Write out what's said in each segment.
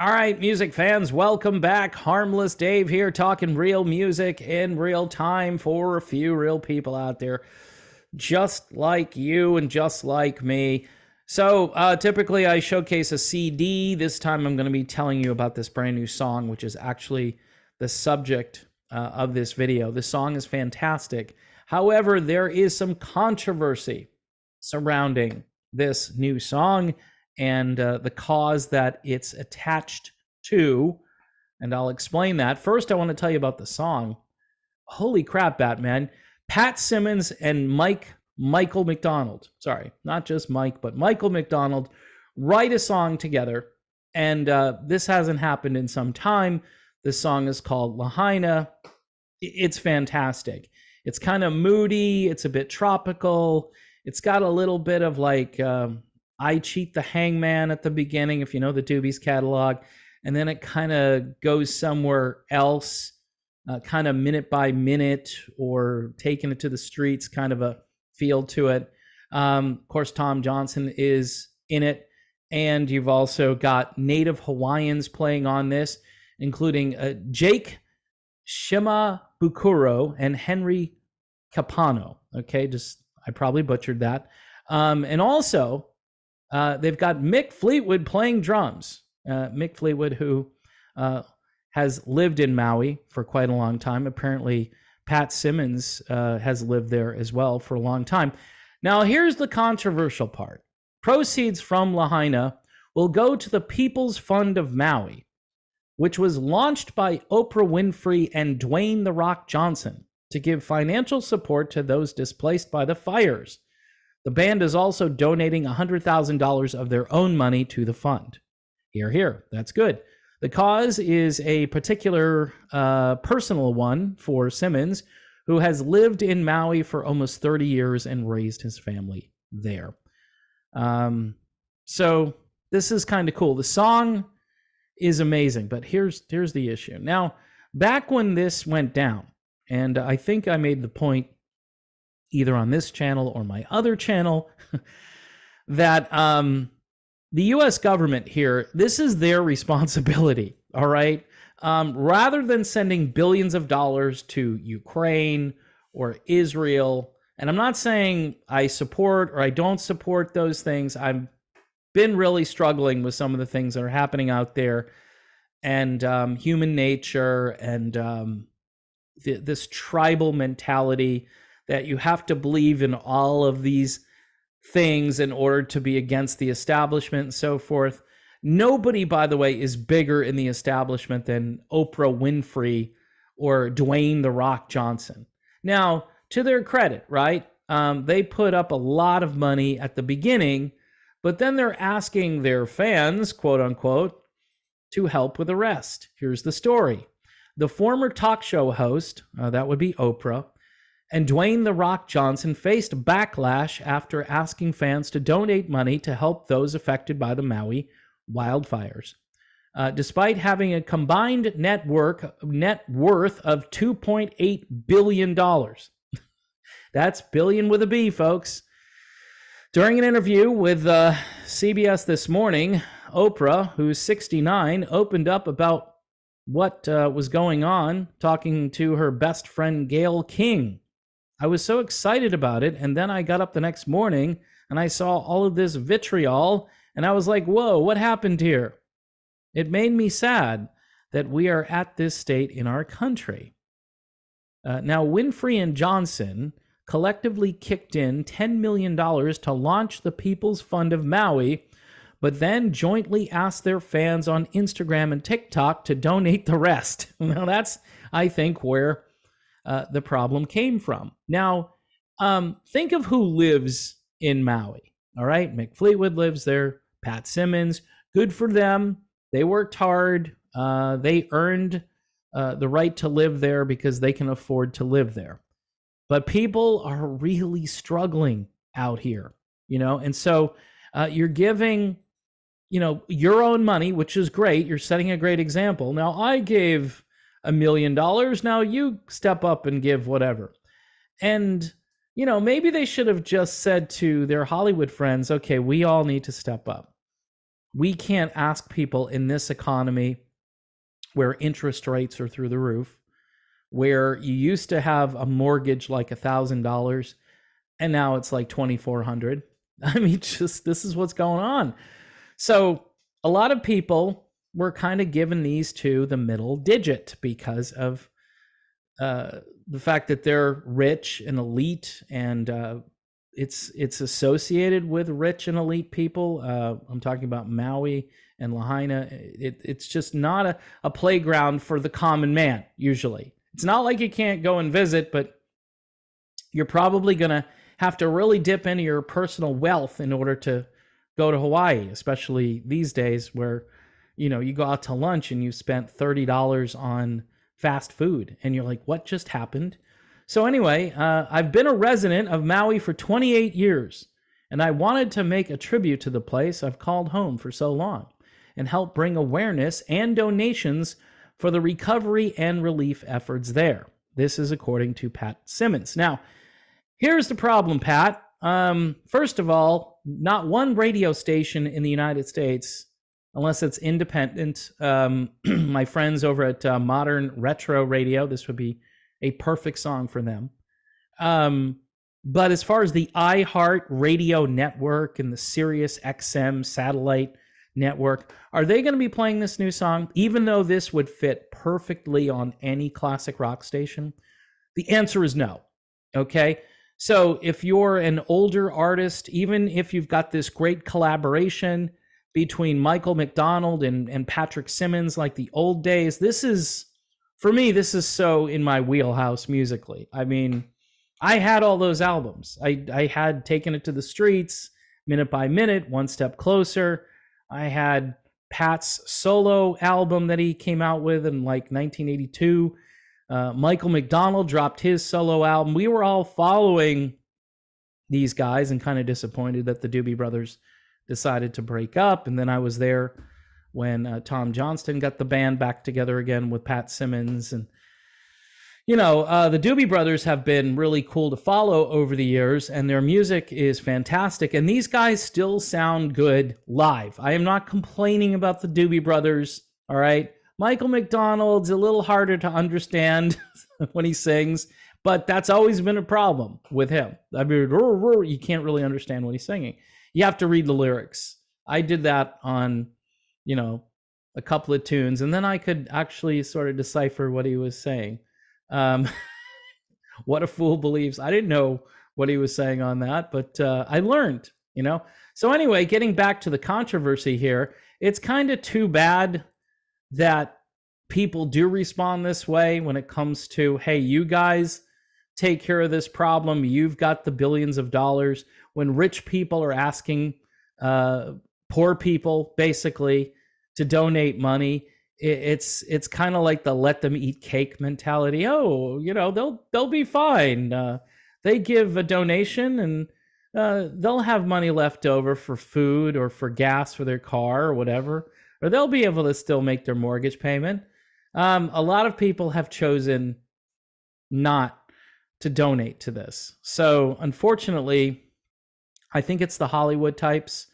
All right, music fans, welcome back. Harmless Dave here, talking real music in real time for a few real people out there, just like you and just like me. So, typically I showcase a CD. This time I'm going to be telling you about this brand new song, which is actually the subject of this video. The song is fantastic. However, there is some controversy surrounding this new song and the cause that it's attached to. And I'll explain that. First, I want to tell you about the song. Holy crap, Batman. Pat Simmons and Michael McDonald, sorry, not just Mike, but Michael McDonald, write a song together. And this hasn't happened in some time. The song is called Lahaina. It's fantastic. It's kind of moody. It's a bit tropical. It's got a little bit of like I Cheat the Hangman at the beginning, if you know the Doobie's catalog. And then it kind of goes somewhere else, kind of minute by minute, or taking it to the streets, kind of a feel to it. Of course, Tom Johnson is in it. And you've also got Native Hawaiians playing on this, including Jake Shimabukuro and Henry Capano. Okay, I probably butchered that. And also, they've got Mick Fleetwood playing drums. Mick Fleetwood, who has lived in Maui for quite a long time. Apparently, Pat Simmons has lived there as well for a long time. Now, here's the controversial part. Proceeds from Lahaina will go to the People's Fund of Maui, which was launched by Oprah Winfrey and Dwayne "The Rock" Johnson to give financial support to those displaced by the fires. The band is also donating $100,000 of their own money to the fund. Hear, hear. That's good. The cause is a particular personal one for Simmons, who has lived in Maui for almost 30 years and raised his family there. So this is kind of cool. The song is amazing, but here's the issue. Now, back when this went down, and I think I made the point either on this channel or my other channel, that the U.S. government here, this is their responsibility, all right? Rather than sending billions of dollars to Ukraine or Israel, and I'm not saying I support or I don't support those things. I've been really struggling with some of the things that are happening out there, and human nature, and this tribal mentality that you have to believe in all of these things in order to be against the establishment and so forth. Nobody, by the way, is bigger in the establishment than Oprah Winfrey or Dwayne "The Rock" Johnson. Now, to their credit, right? They put up a lot of money at the beginning, but then they're asking their fans, quote unquote, to help with the rest. Here's the story. The former talk show host, that would be Oprah, and Dwayne "The Rock" Johnson faced backlash after asking fans to donate money to help those affected by the Maui wildfires. Despite having a combined net worth of $2.8 billion. That's billion with a B, folks. During an interview with CBS this morning, Oprah, who's 69, opened up about what was going on, talking to her best friend Gayle King. I was so excited about it, and then I got up the next morning and I saw all of this vitriol, and I was like, whoa, what happened here? It made me sad that we are at this state in our country. Now, Winfrey and Johnson collectively kicked in $10 million to launch the People's Fund of Maui, but then jointly asked their fans on Instagram and TikTok to donate the rest. Now, that's, I think, where the problem came from. Now, think of who lives in Maui, all right? Mick Fleetwood lives there, Pat Simmons, good for them. They worked hard. They earned the right to live there because they can afford to live there. But people are really struggling out here, and so you're giving, your own money, which is great. You're setting a great example. Now, I gave $1 million. Now you step up and give whatever. And, maybe they should have just said to their Hollywood friends, okay, we all need to step up. We can't ask people in this economy where interest rates are through the roof, where you used to have a mortgage like $1,000 and now it's like 2,400. I mean, just this is what's going on. So a lot of people were kind of given these to the middle digit because of the fact that they're rich and elite, and it's associated with rich and elite people. I'm talking about Maui and Lahaina. It's just not a playground for the common man, usually. It's not like you can't go and visit, but you're probably going to have to really dip into your personal wealth in order to go to Hawaii, especially these days where, you go out to lunch and you spent $30 on fast food and you're like, what just happened? So anyway, I've been a resident of Maui for 28 years, and I wanted to make a tribute to the place I've called home for so long and help bring awareness and donations for the recovery and relief efforts there. This is according to Pat Simmons. Now, here's the problem, Pat. First of all, not one radio station in the United States, unless it's independent, my friends over at Modern Retro Radio, this would be a perfect song for them. But as far as the iHeart Radio Network and the Sirius XM satellite network, are they going to be playing this new song, even though this would fit perfectly on any classic rock station? The answer is no. Okay. So if you're an older artist, even if you've got this great collaboration between Michael McDonald and Patrick Simmons, like the old days, this is, for me, this is so in my wheelhouse musically. I mean, I had all those albums. I had Taken It to the Streets, Minute by Minute, One Step Closer. I had Pat's solo album that he came out with in like 1982. Michael McDonald dropped his solo album. We were all following these guys and kind of disappointed that the Doobie Brothers decided to break up. And then I was there when Tom Johnston got the band back together again with Pat Simmons. And, the Doobie Brothers have been really cool to follow over the years, and their music is fantastic. And these guys still sound good live. I am not complaining about the Doobie Brothers, all right? Michael McDonald's a little harder to understand when he sings, but that's always been a problem with him. I mean, you can't really understand what he's singing. You have to read the lyrics. I did that on, a couple of tunes, and then I could actually sort of decipher what he was saying. What a Fool Believes. I didn't know what he was saying on that, but I learned, So anyway, getting back to the controversy here, it's kind of too bad that people do respond this way when it comes to, hey, you guys take care of this problem. You've got the billions of dollars. When rich people are asking poor people basically to donate money, it's kind of like the let them eat cake mentality. Oh, they'll be fine. They give a donation and they'll have money left over for food or for gas for their car or whatever, or they'll be able to still make their mortgage payment. A lot of people have chosen not to donate to this. So unfortunately, I think it's the Hollywood types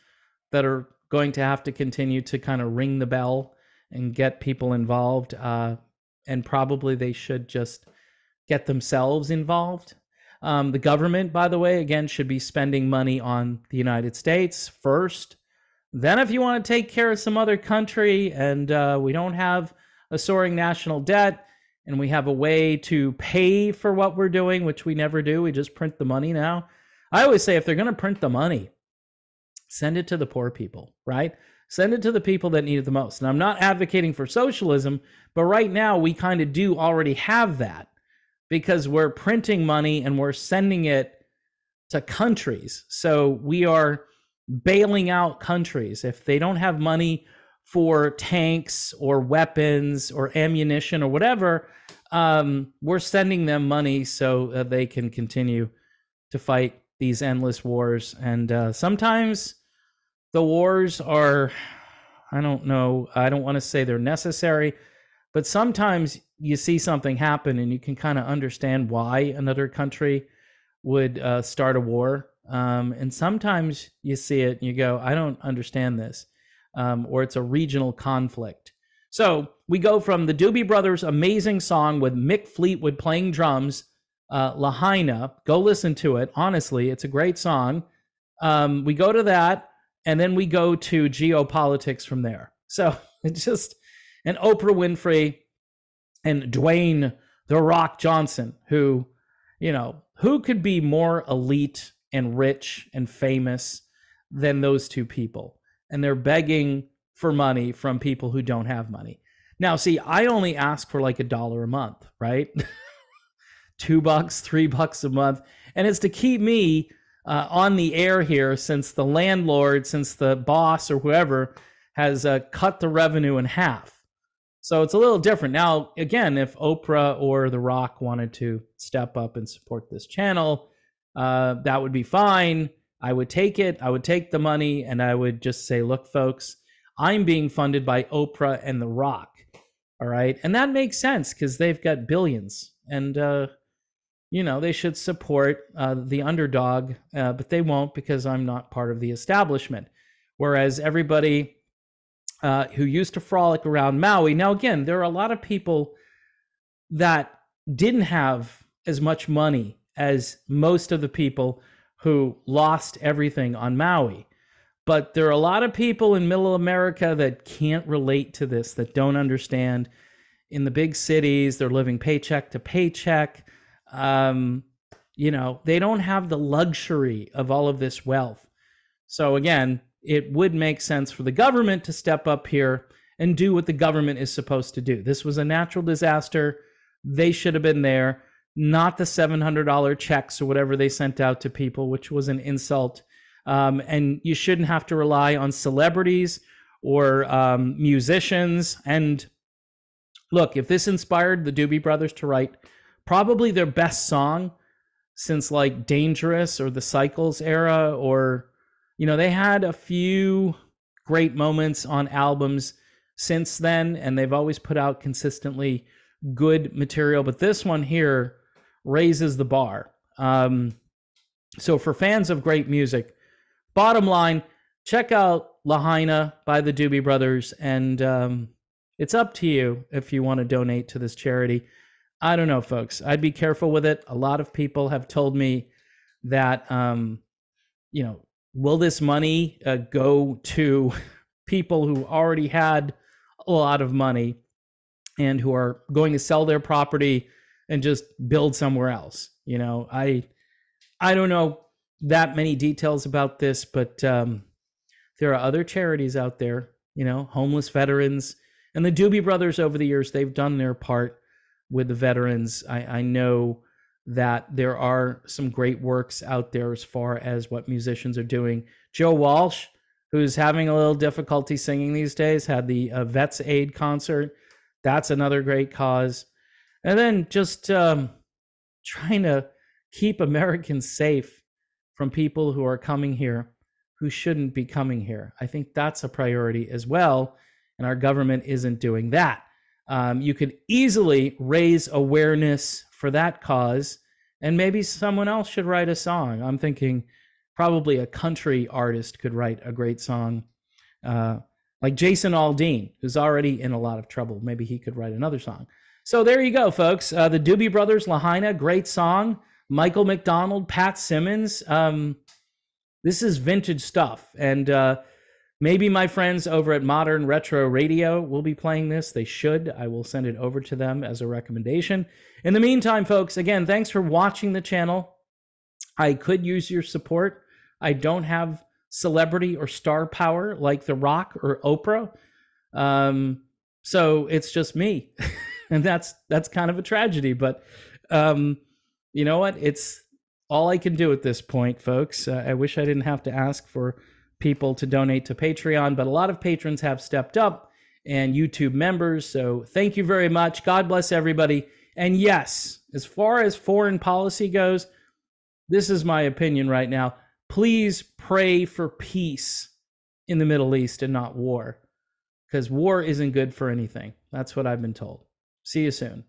that are going to have to continue to kind of ring the bell and get people involved. And probably they should just get themselves involved. The government, by the way, again, should be spending money on the United States first. Then if you want to take care of some other country and we don't have a soaring national debt and we have a way to pay for what we're doing, which we never do, we just print the money now. I always say if they're going to print the money, send it to the poor people, right? Send it to the people that need it the most. And I'm not advocating for socialism, but right now we kind of do already have that because we're printing money and we're sending it to countries. So we are bailing out countries. If they don't have money for tanks or weapons or ammunition or whatever, we're sending them money so that they can continue to fight these endless wars. And sometimes the wars are, I don't know, I don't want to say they're necessary, but sometimes you see something happen and you can kind of understand why another country would start a war. And sometimes you see it and you go, I don't understand this. or it's a regional conflict. So we go from the Doobie Brothers' amazing song with Mick Fleetwood playing drums, Lahaina. Go listen to it. Honestly, it's a great song. We go to that, and then we go to geopolitics from there. So it's just an Oprah Winfrey and Dwayne "The Rock" Johnson, who, who could be more elite and rich and famous than those two people? And they're begging for money from people who don't have money. Now, see, I only ask for like $1 a month, right? $2, $3 a month. And it's to keep me on the air here, since the landlord, since the boss or whoever has cut the revenue in half. So it's a little different. Now, again, if Oprah or The Rock wanted to step up and support this channel, that would be fine. I would take it. I would take the money, and I would just say, look, folks, I'm being funded by Oprah and The Rock. All right. And that makes sense because they've got billions, and, they should support the underdog, but they won't, because I'm not part of the establishment. Whereas everybody who used to frolic around Maui. Now, again, there are a lot of people that didn't have as much money as most of the people who lost everything on Maui. But there are a lot of people in middle America that can't relate to this, that don't understand. In the big cities, they're living paycheck to paycheck. They don't have the luxury of all of this wealth. So again, it would make sense for the government to step up here and do what the government is supposed to do. This was a natural disaster. They should have been there, not the $700 checks or whatever they sent out to people, which was an insult. And you shouldn't have to rely on celebrities or musicians. And look, if this inspired the Doobie Brothers to write probably their best song since like Dangerous or the Cycles era, or, they had a few great moments on albums since then, and they've always put out consistently good material. But this one here raises the bar. So for fans of great music, bottom line, check out Lahaina by the Doobie Brothers, and it's up to you if you want to donate to this charity. I don't know, folks. I'd be careful with it. A lot of people have told me that, will this money go to people who already had a lot of money and who are going to sell their property and just build somewhere else? I don't know that many details about this, but there are other charities out there, homeless veterans, and the Doobie Brothers over the years, they've done their part with the veterans. I know that there are some great works out there as far as what musicians are doing. Joe Walsh, who's having a little difficulty singing these days, had the Vets Aid concert. That's another great cause. And then just trying to keep Americans safe from people who are coming here who shouldn't be coming here. I think that's a priority as well, and our government isn't doing that. You could easily raise awareness for that cause, and maybe someone else should write a song. I'm thinking probably a country artist could write a great song, like Jason Aldean, who's already in a lot of trouble. Maybe he could write another song. So there you go, folks. The Doobie Brothers, Lahaina, great song. Michael McDonald, Pat Simmons. This is vintage stuff, and maybe my friends over at Modern Retro Radio will be playing this. They should. I will send it over to them as a recommendation. In the meantime, folks, again, thanks for watching the channel. I could use your support. I don't have celebrity or star power like The Rock or Oprah. So it's just me. And that's kind of a tragedy. But you know what? It's all I can do at this point, folks. I wish I didn't have to ask for people to donate to Patreon, but a lot of patrons have stepped up, and YouTube members. So thank you very much. God bless everybody. And yes, as far as foreign policy goes, this is my opinion right now. Please pray for peace in the Middle East and not war, because war isn't good for anything. That's what I've been told. See you soon.